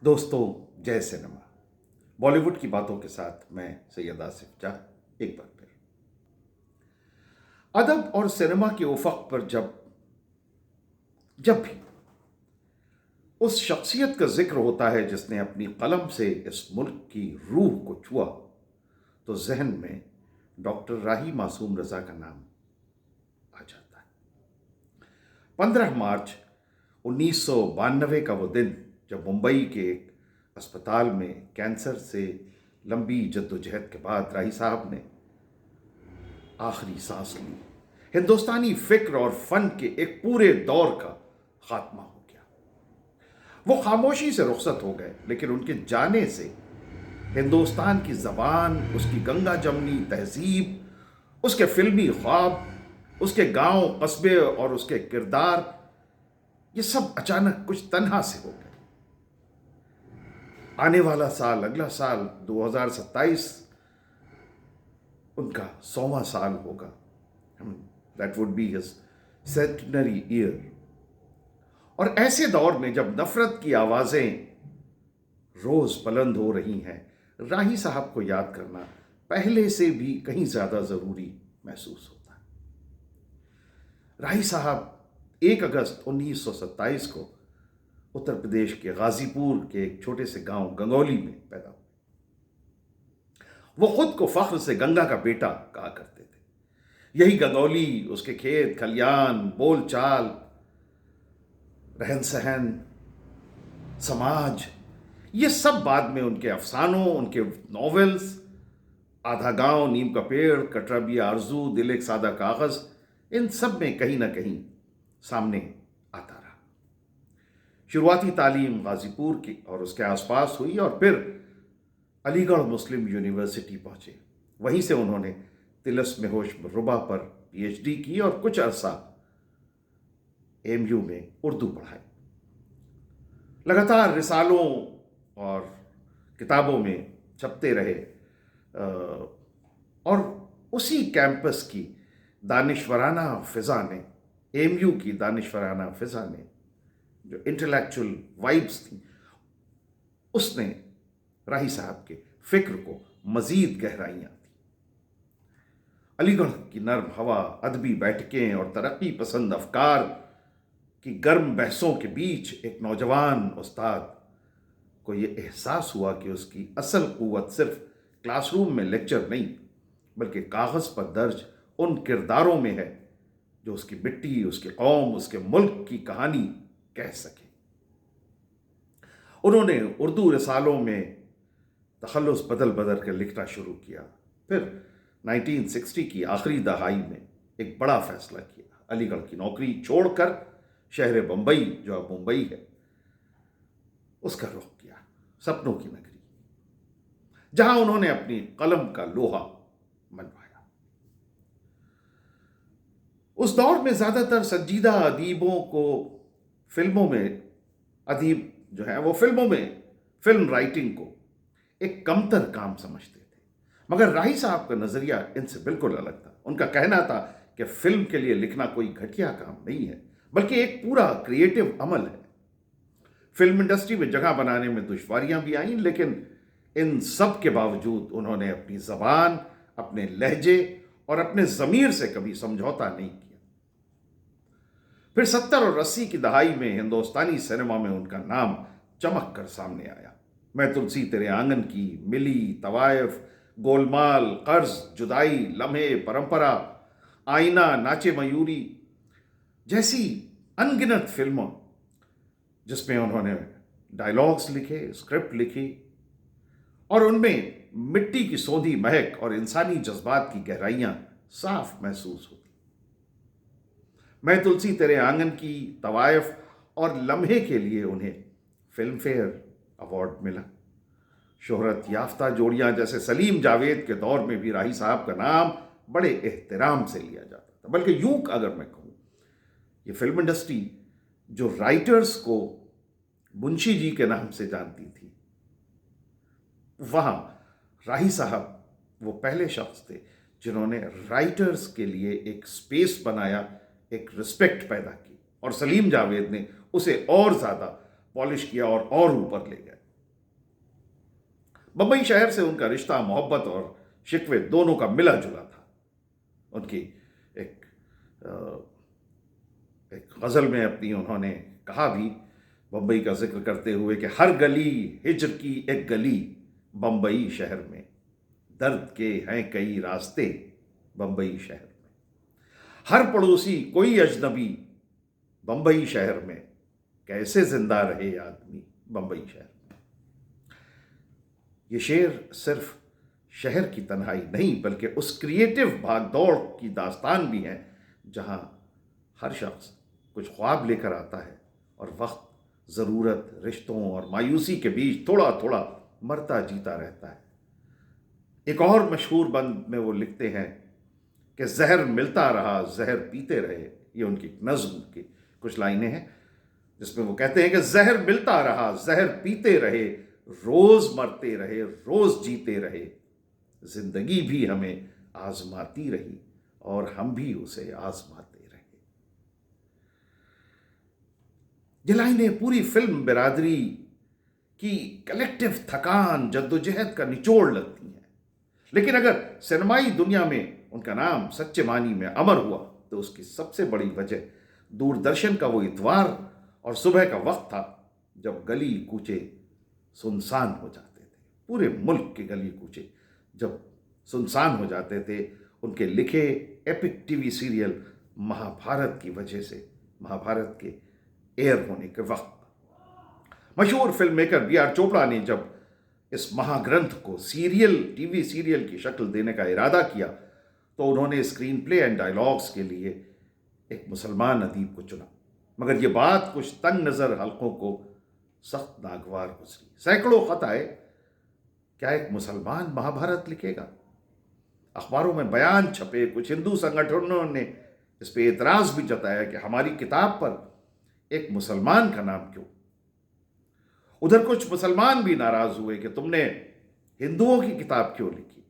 दोस्तों, जय सिनेमा। बॉलीवुड की बातों के साथ मैं सैयद आसिफ जाह एक बार फिर। अदब और सिनेमा के उफक पर जब जब भी उस शख्सियत का जिक्र होता है जिसने अपनी कलम से इस मुल्क की रूह को छुआ, तो जहन में डॉक्टर राही मासूम रजा का नाम आ जाता है। 15 मार्च 1992 का वो दिन, जब मुंबई के एक अस्पताल में कैंसर से लंबी जद्दोजहद के बाद राही साहब ने आखिरी सांस ली, हिंदुस्तानी फिक्र और फन के एक पूरे दौर का खात्मा हो गया। वो खामोशी से रुखसत हो गए, लेकिन उनके जाने से हिंदुस्तान की जबान, उसकी गंगा जमनी तहजीब, उसके फिल्मी ख्वाब, उसके गांव कस्बे और उसके किरदार, ये सब अचानक कुछ तन्हा से हो गए। आने वाला साल, अगला साल 2027 उनका 100वां साल होगा। That would be his centenary year. और ऐसे दौर में जब नफरत की आवाजें रोज बुलंद हो रही हैं, राही साहब को याद करना पहले से भी कहीं ज्यादा जरूरी महसूस होता है। राही साहब 1 अगस्त 1927 को उत्तर प्रदेश के गाजीपुर के एक छोटे से गांव गंगौली में पैदा हुए। वो खुद को फख्र से गंगा का बेटा कहा करते थे। यही गंगौली, उसके खेत खलियान, बोलचाल, रहन सहन, समाज, ये सब बाद में उनके अफसानों, उनके नॉवेल्स, आधा गांव, नीम का पेड़, कटरा भी आरजू, दिल एक सादा कागज, इन सब में कहीं ना कहीं सामने आता रहा। शुरुआती तालीम गाजीपुर की और उसके आसपास हुई और फिर अलीगढ़ मुस्लिम यूनिवर्सिटी पहुंचे। वहीं से उन्होंने तिलस्म होश रुबा पर पीएचडी की और कुछ अरसा एमयू में उर्दू पढ़ाई। लगातार रिसालों और किताबों में छपते रहे और उसी कैंपस की दानिशवराना फिजा ने, एमयू की दानिशवराना फिजा ने, जो इंटेलेक्चुअल वाइब्स थी, उसने राही साहब के फिक्र को मजीद गहराइयां दी। अलीगढ़ की नर्म हवा, अदबी बैठकें और तरक्की पसंद अफकार की गर्म बहसों के बीच एक नौजवान उस्ताद को यह एहसास हुआ कि उसकी असल कुव्वत सिर्फ क्लासरूम में लेक्चर नहीं, बल्कि कागज पर दर्ज उन किरदारों में है जो उसकी मिट्टी, उसकी कौम, उसके मुल्क की कहानी कह सके। उन्होंने उर्दू रिसालों में तखल्लुस बदल बदल कर लिखना शुरू किया। फिर 1960 की आखिरी दहाई में एक बड़ा फैसला किया। अलीगढ़ की नौकरी छोड़कर शहर बंबई, जो अब मुंबई है, उसका रुख किया, सपनों की नगरी, जहां उन्होंने अपनी कलम का लोहा मनवाया। उस दौर में ज्यादातर संजीदा अदीबों को फिल्मों में, अदीब जो है वो फिल्मों में फिल्म राइटिंग को एक कमतर काम समझते थे। मगर राही साहब का नजरिया इनसे बिल्कुल अलग था। उनका कहना था कि फिल्म के लिए लिखना कोई घटिया काम नहीं है, बल्कि एक पूरा क्रिएटिव अमल है। फिल्म इंडस्ट्री में जगह बनाने में दुश्वारियां भी आईं, लेकिन इन सब के बावजूद उन्होंने अपनी जबान, अपने लहजे और अपने जमीर से कभी समझौता नहीं किया। फिर 70 और 80 की दहाई में हिंदुस्तानी सिनेमा में उनका नाम चमक कर सामने आया। मैं तुलसी तेरे आंगन की, मिली, तवायफ, गोलमाल, कर्ज, जुदाई, लम्हे, परंपरा, आईना, नाचे मयूरी जैसी अनगिनत फिल्मों जिसमें उन्होंने डायलॉग्स लिखे, स्क्रिप्ट लिखी और उनमें मिट्टी की सौंधी महक और इंसानी जज्बात की गहराइयां साफ महसूस होती। मैं तुलसी तेरे आंगन की, तवायफ और लम्हे के लिए उन्हें फिल्म फेयर अवार्ड मिला। शोहरत याफ्ता जोड़ियां जैसे सलीम जावेद के दौर में भी राही साहब का नाम बड़े एहतराम से लिया जाता था। बल्कि यूं अगर मैं कहूं, ये फिल्म इंडस्ट्री जो राइटर्स को मुंशी जी के नाम से जानती थी, वहां राही साहब वो पहले शख्स थे जिन्होंने राइटर्स के लिए एक स्पेस बनाया, एक रिस्पेक्ट पैदा की, और सलीम जावेद ने उसे और ज्यादा पॉलिश किया और ऊपर ले गए। बम्बई शहर से उनका रिश्ता मोहब्बत और शिकवे दोनों का मिला जुला था। उनकी एक एक गजल में अपनी उन्होंने कहा भी, बम्बई का जिक्र करते हुए, कि हर गली हिज्र की एक गली बम्बई शहर में, दर्द के हैं कई रास्ते बम्बई शहर में, हर पड़ोसी कोई अजनबी बम्बई शहर में, कैसे जिंदा रहे आदमी बम्बई शहर में। ये शेर सिर्फ शहर की तन्हाई नहीं, बल्कि उस क्रिएटिव भागदौड़ की दास्तान भी है जहां हर शख्स कुछ ख्वाब लेकर आता है और वक्त, ज़रूरत, रिश्तों और मायूसी के बीच थोड़ा थोड़ा मरता जीता रहता है। एक और मशहूर बंद में वो लिखते हैं कि जहर मिलता रहा जहर पीते रहे। ये उनकी नज्म की कुछ लाइनें हैं जिसमें वो कहते हैं कि जहर मिलता रहा जहर पीते रहे, रोज मरते रहे रोज जीते रहे, जिंदगी भी हमें आजमाती रही और हम भी उसे आजमाते रहे। ये लाइनें पूरी फिल्म बिरादरी की कलेक्टिव थकान, जद्दोजहद का निचोड़ लगती हैं। लेकिन अगर सिनेमाई दुनिया में उनका नाम सच्चे मानी में अमर हुआ तो उसकी सबसे बड़ी वजह दूरदर्शन का वो इतवार और सुबह का वक्त था जब गली कूचे सुनसान हो जाते थे। पूरे मुल्क के गली कूचे जब सुनसान हो जाते थे उनके लिखे एपिक टीवी सीरियल महाभारत की वजह से, महाभारत के एयर होने के वक्त। मशहूर फिल्म मेकर B.R. चोपड़ा ने जब इस महाग्रंथ को टीवी सीरियल की शक्ल देने का इरादा किया तो उन्होंने स्क्रीन प्ले एंड डायलॉग्स के लिए एक मुसलमान अदीब को चुना। मगर यह बात कुछ तंग नज़र हलकों को सख्त नागवार गुजरी। सैकड़ों खत आए, क्या एक मुसलमान महाभारत लिखेगा? अखबारों में बयान छपे, कुछ हिंदू संगठनों ने इस पे एतराज भी जताया कि हमारी किताब पर एक मुसलमान का नाम क्यों। उधर कुछ मुसलमान भी नाराज हुए कि तुमने हिंदुओं की किताब क्यों लिखी।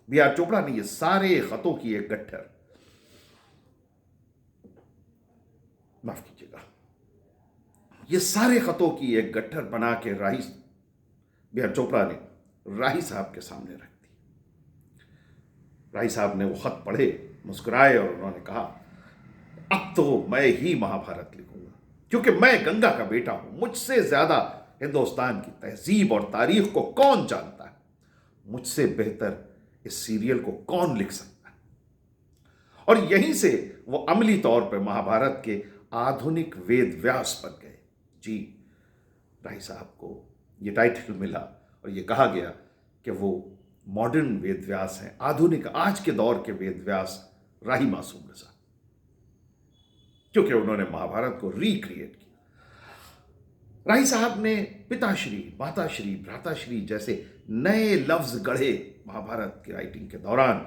B.R. चोपड़ा ने ये सारे खतों की एक गट्ठर, माफ कीजिएगा, ये सारे खतों की एक गट्ठर बना के B.R. चोपड़ा ने राही साहब के सामने रख दी। राही साहब ने वो खत पढ़े, मुस्कुराए और उन्होंने कहा, अब तो मैं ही महाभारत लिखूंगा, क्योंकि मैं गंगा का बेटा हूं। मुझसे ज्यादा हिंदुस्तान की तहजीब और तारीख को कौन जानता है? मुझसे बेहतर इस सीरियल को कौन लिख सकता है? और यहीं से वो अमली तौर पर महाभारत के आधुनिक वेद व्यास बन गए। जी, राही साहब को ये टाइटल मिला और ये कहा गया कि वो मॉडर्न वेद व्यास हैं, आधुनिक आज के दौर के वेद व्यास राही मासूम रजा, क्योंकि उन्होंने महाभारत को रिक्रिएट किया। राही साहब ने पिताश्री, माताश्री, भ्राताश्री जैसे नए लफ्ज गढ़े महाभारत की राइटिंग के दौरान,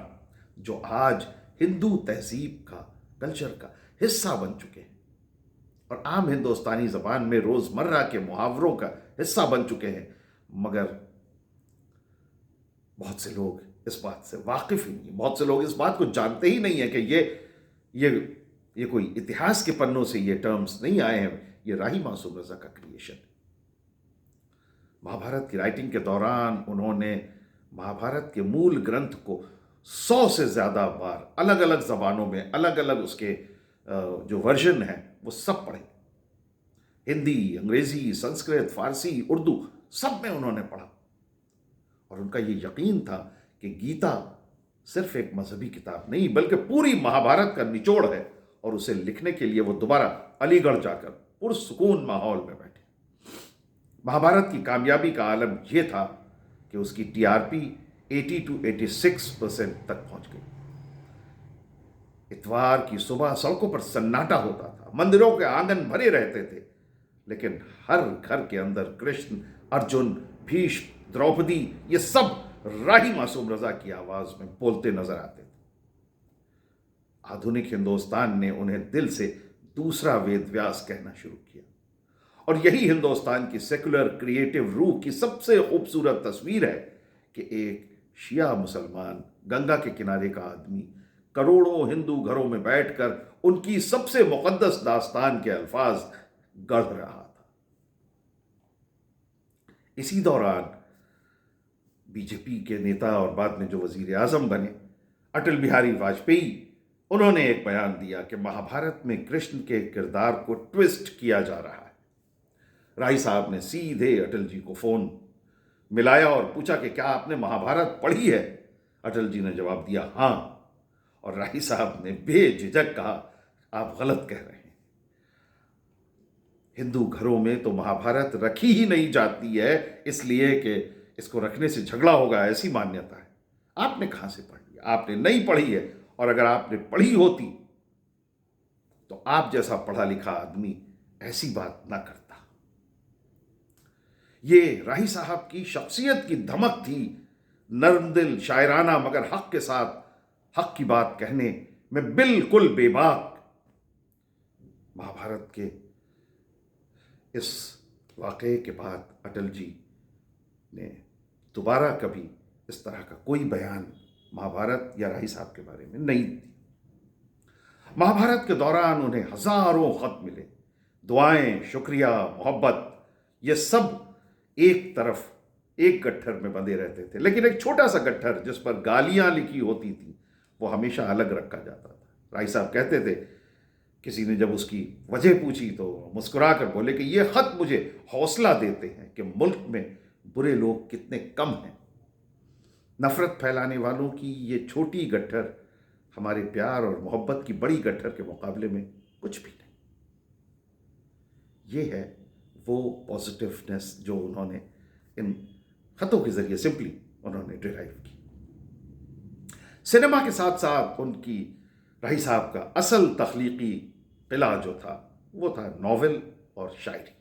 जो आज हिंदू तहजीब का, कल्चर का हिस्सा बन चुके हैं और आम हिंदुस्तानी जबान में रोजमर्रा के मुहावरों का हिस्सा बन चुके हैं। मगर बहुत से लोग इस बात से वाकिफ ही नहीं, बहुत से लोग इस बात को जानते ही नहीं है कि ये कोई इतिहास के पन्नों से ये टर्म्स नहीं आए हैं, ये राही मासूम रजा का क्रिएशन है। महाभारत की राइटिंग के दौरान उन्होंने महाभारत के मूल ग्रंथ को 100 से ज्यादा बार अलग अलग जबानों में, अलग अलग उसके जो वर्जन है वो सब पढ़े। हिंदी, अंग्रेजी, संस्कृत, फारसी, उर्दू सब में उन्होंने पढ़ा और उनका ये यकीन था कि गीता सिर्फ एक मजहबी किताब नहीं बल्कि पूरी महाभारत का निचोड़ है। और उसे लिखने के लिए वो दोबारा अलीगढ़ जाकर पुरसुकून माहौल में बैठे। महाभारत की कामयाबी का आलम यह था कि उसकी TRP 80 to 86% तक पहुंच गई। इतवार की सुबह सड़कों पर सन्नाटा होता था, मंदिरों के आंगन भरे रहते थे, लेकिन हर घर के अंदर कृष्ण, अर्जुन, भीष्म, द्रौपदी ये सब राही मासूम रजा की आवाज में बोलते नजर आते थे। आधुनिक हिंदुस्तान ने उन्हें दिल से दूसरा वेद व्यास कहना शुरू किया और यही हिंदुस्तान की सेकुलर क्रिएटिव रूह की सबसे खूबसूरत तस्वीर है कि एक शिया मुसलमान, गंगा के किनारे का आदमी करोड़ों हिंदू घरों में बैठकर उनकी सबसे मुकद्दस दास्तान के अल्फाज गढ़ रहा था। इसी दौरान बीजेपी के नेता और बाद में जो वजीर आजम बने अटल बिहारी वाजपेयी, उन्होंने एक बयान दिया कि महाभारत में कृष्ण के किरदार को ट्विस्ट किया जा रहा है। राय साहब ने सीधे अटल जी को फोन मिलाया और पूछा कि क्या आपने महाभारत पढ़ी है? अटल जी ने जवाब दिया हाँ, और राय साहब ने बेझिझक कहा आप गलत कह रहे हैं। हिंदू घरों में तो महाभारत रखी ही नहीं जाती है, इसलिए कि इसको रखने से झगड़ा होगा, ऐसी मान्यता है। आपने कहां से पढ़ी? आपने नहीं पढ़ी है, और अगर आपने पढ़ी होती तो आप जैसा पढ़ा लिखा आदमी ऐसी बात ना करता। ये राही साहब की शख्सियत की धमक थी, नर्म दिल, शायराना, मगर हक के साथ हक की बात कहने में बिल्कुल बेबाक। महाभारत के इस वाकये के बाद अटल जी ने दोबारा कभी इस तरह का कोई बयान महाभारत या राही साहब के बारे में नहीं दी। महाभारत के दौरान उन्हें हजारों खत मिले, दुआएं, शुक्रिया, मोहब्बत, ये सब एक तरफ एक गट्ठर में बंधे रहते थे, लेकिन एक छोटा सा गट्ठर जिस पर गालियां लिखी होती थी वो हमेशा अलग रखा जाता था। राय साहब कहते थे, किसी ने जब उसकी वजह पूछी तो मुस्कुरा कर बोले कि ये खत मुझे हौसला देते हैं कि मुल्क में बुरे लोग कितने कम हैं। नफरत फैलाने वालों की ये छोटी गट्ठर हमारे प्यार और मोहब्बत की बड़ी गट्ठर के मुकाबले में कुछ भी नहीं। ये है वो पॉजिटिवनेस जो उन्होंने इन खतों के जरिए सिंपली उन्होंने डिराइव की। सिनेमा के साथ साथ उनकी राही साहब का असल तख्लीकी किला जो था वो था नॉवेल और शायरी।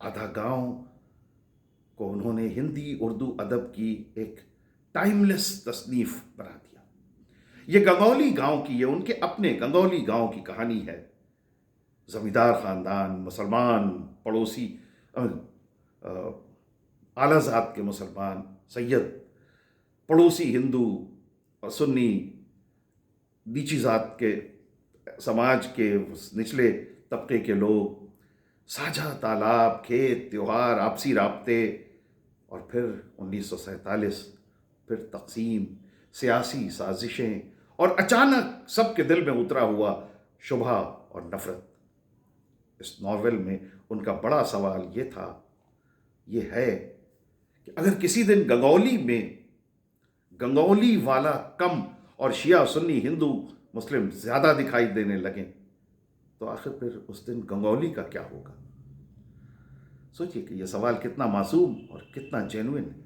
आधा गांव को उन्होंने हिंदी उर्दू अदब की एक टाइमलेस तसनीफ बना दिया। ये गंगौली गांव की, ये उनके अपने गंगौली गांव की कहानी है। जमींदार खानदान, मुसलमान पड़ोसी, आला ज़ात के मुसलमान सैयद, पड़ोसी हिंदू और सुन्नी नीची ज़ात के समाज के निचले तबके के लोग, साझा तालाब, खेत, त्योहार, आपसी राब्ते, और फिर 1947 फिर तकसीम, सियासी साजिशें, और अचानक सबके दिल में उतरा हुआ शुबह और नफरत। इस नॉवेल में उनका बड़ा सवाल ये था, ये है कि अगर किसी दिन गंगौली में गंगौली वाला कम और शिया सुन्नी हिंदू मुस्लिम ज्यादा दिखाई देने लगे तो आखिर फिर उस दिन गंगौली का क्या होगा? सोचिए कि यह सवाल कितना मासूम और कितना जेन्युइन है।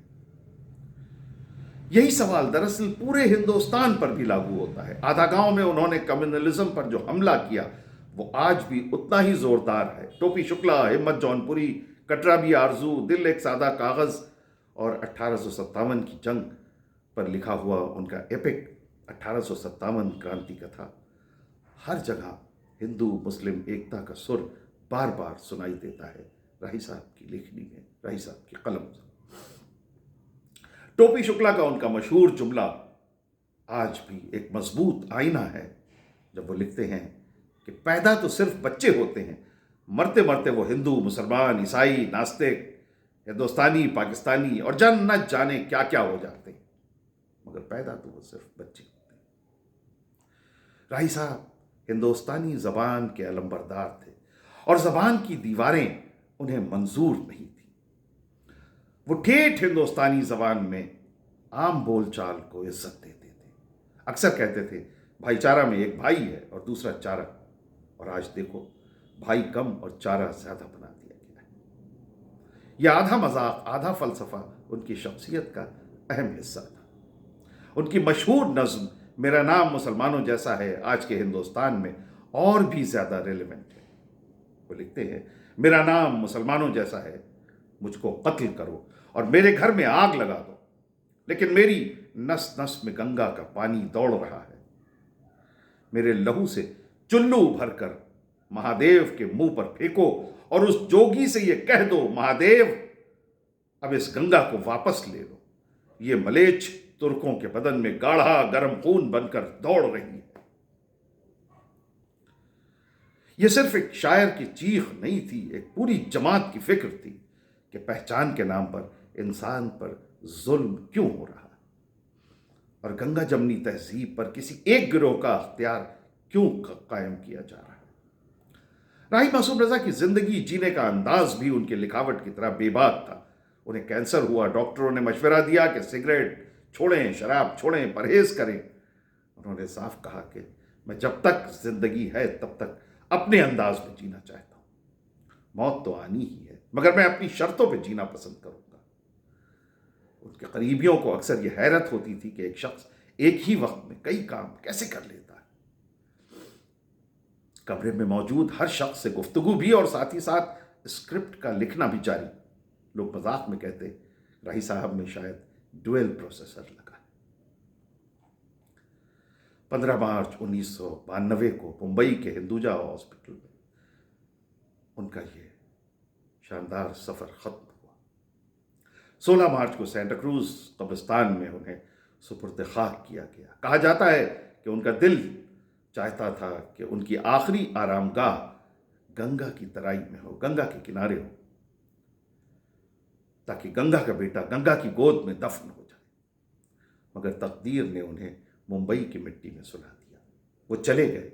यही सवाल दरअसल पूरे हिंदुस्तान पर भी लागू होता है। आधा गांव में उन्होंने कम्युनलिज्म पर जो हमला किया वो आज भी उतना ही जोरदार है। टोपी शुक्ला, हिम्मत जौनपुरी, कटरा भी आरजू, दिल एक सादा कागज और 1857 की जंग पर लिखा हुआ उनका एपिक 1857 क्रांति कथा, हर जगह हिंदू मुस्लिम एकता का सुर बार बार सुनाई देता है राही साहब की लेखनी में, राही साहब की कलम से। टोपी शुक्ला का उनका मशहूर जुमला आज भी एक मजबूत आईना है, जब वो लिखते हैं कि पैदा तो सिर्फ बच्चे होते हैं, मरते मरते वो हिंदू, मुसलमान, ईसाई, नास्तिक, हिंदुस्तानी, पाकिस्तानी और जन न जाने क्या क्या हो जाते हैं, मगर पैदा तो वो सिर्फ बच्चे होते हैं। राही साहब हिंदुस्तानी जबान के अलंबरदार थे और जबान की दीवारें उन्हें मंजूर नहीं थी। वो ठेठ हिंदुस्तानी जबान में आम बोलचाल को इज्जत देते थे। अक्सर कहते थे भाईचारा में एक भाई है और दूसरा चारा, और आज देखो भाई कम और चारा ज्यादा बना दिया गया है। यह आधा मजाक आधा फलसफा उनकी शख्सियत का अहम हिस्सा था। उनकी मशहूर नज्म मेरा नाम मुसलमानों जैसा है आज के हिंदुस्तान में और भी ज्यादा रेलेवेंट है। वो लिखते हैं, मेरा नाम मुसलमानों जैसा है, मुझको कत्ल करो और मेरे घर में आग लगा दो, लेकिन मेरी नस नस में गंगा का पानी दौड़ रहा है। मेरे लहू से चुल्लू भरकर महादेव के मुंह पर फेंको और उस जोगी से ये कह दो, महादेव अब इस गंगा को वापस ले लो। ये मलेच्छ तुर्कों के बदन में गाढ़ा गर्म खून बनकर दौड़ रही है। यह सिर्फ एक शायर की चीख नहीं थी, एक पूरी जमात की फिक्र थी कि पहचान के नाम पर इंसान पर जुल्म क्यों हो रहा है और गंगा जमनी तहजीब पर किसी एक गिरोह का अख्तियार क्यों कायम किया जा रहा है। राही मासूम रजा की जिंदगी जीने का अंदाज भी उनकी लिखावट की तरह बेबाक था। उन्हें कैंसर हुआ, डॉक्टरों ने मशवरा दिया कि सिगरेट छोड़ें, शराब छोड़ें, परहेज करें। उन्होंने साफ कहा कि मैं जब तक जिंदगी है तब तक अपने अंदाज में जीना चाहता हूं। मौत तो आनी ही है, मगर मैं अपनी शर्तों पर जीना पसंद करूंगा। उनके करीबियों को अक्सर यह हैरत होती थी कि एक शख्स एक ही वक्त में कई काम कैसे कर लेता है। कमरे में मौजूद हर शख्स से गुफ्तगू भी और साथ ही साथ स्क्रिप्ट का लिखना भी जारी। लोग मजाक में कहते, राही साहब में शायद डुअल प्रोसेसर लगा है। 15 मार्च 1992 को मुंबई के हिंदुजा हॉस्पिटल में उनका ये शानदार सफर खत्म हुआ। 16 मार्च को सेंटा क्रूज कब्रिस्तान में उन्हें सुपुर्द खाक किया गया। कहा जाता है कि उनका दिल चाहता था कि उनकी आखिरी आरामगाह गंगा की तराई में हो, गंगा के किनारे हो, ताकि गंगा का बेटा गंगा की गोद में दफन हो जाए। मगर तकदीर ने उन्हें मुंबई की मिट्टी में सुला दिया। वो चले गए,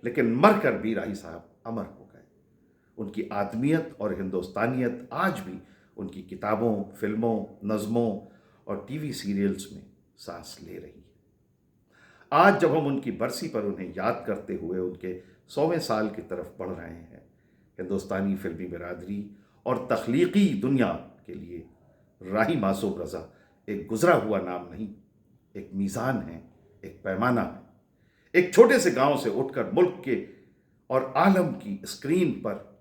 लेकिन मरकर भी राही साहब अमर हो गए। उनकी आदमियत और हिंदुस्तानियत आज भी उनकी किताबों, फिल्मों, नज़मों और टीवी सीरियल्स में सांस ले रही है। आज जब हम उनकी बरसी पर उन्हें याद करते हुए उनके 100वें साल की तरफ बढ़ रहे हैं, हिंदुस्तानी फिल्मी बिरादरी और तख्लीकी दुनिया के लिए राही मासूम रज़ा एक गुजरा हुआ नाम नहीं, एक मीज़ान है, एक पैमाना है। एक छोटे से गांव से उठकर मुल्क के और आलम की स्क्रीन पर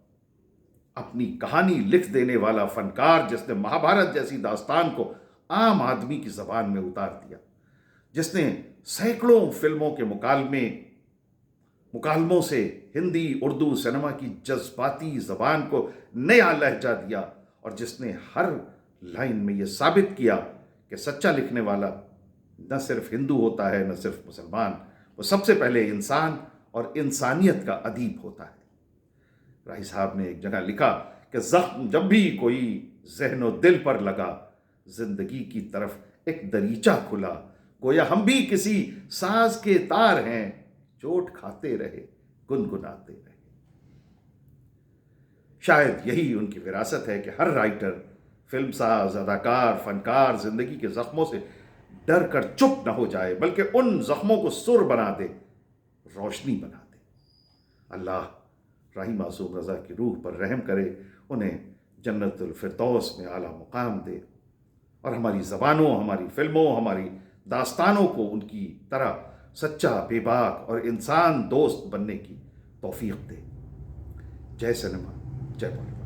अपनी कहानी लिख देने वाला फनकार, जिसने महाभारत जैसी दास्तान को आम आदमी की जबान में उतार दिया, जिसने सैकड़ों फिल्मों के मुकालमों से हिंदी उर्दू सिनेमा की जज्बाती जबान को नया लहजा दिया, और जिसने हर लाइन में यह साबित किया कि सच्चा लिखने वाला न सिर्फ हिंदू होता है, न सिर्फ मुसलमान, वो सबसे पहले इंसान और इंसानियत का अदीब होता है। राही साहब ने एक जगह लिखा कि जख्म जब भी कोई ज़हन और दिल पर लगा, जिंदगी की तरफ एक दरीचा खुला, गोया हम भी किसी साज के तार हैं, चोट खाते रहे, गुनगुनाते रहे। शायद यही उनकी विरासत है कि हर राइटर, फिल्मसाज, अदाकार, फनकार जिंदगी के जख्मों से डर कर चुप न हो जाए, बल्कि उन जख्मों को सुर बना दे, रोशनी बना दे। अल्लाह राही मासूम रज़ा की रूह पर रहम करे, उन्हें जन्नतुल फिरदौस में आला मुकाम दे, और हमारी ज़बानों, हमारी फिल्मों, हमारी दास्तानों को उनकी तरह सच्चा, बेबाक और इंसान दोस्त बनने की तौफीक दे। जय सिनेमा, जय बॉलीवुड।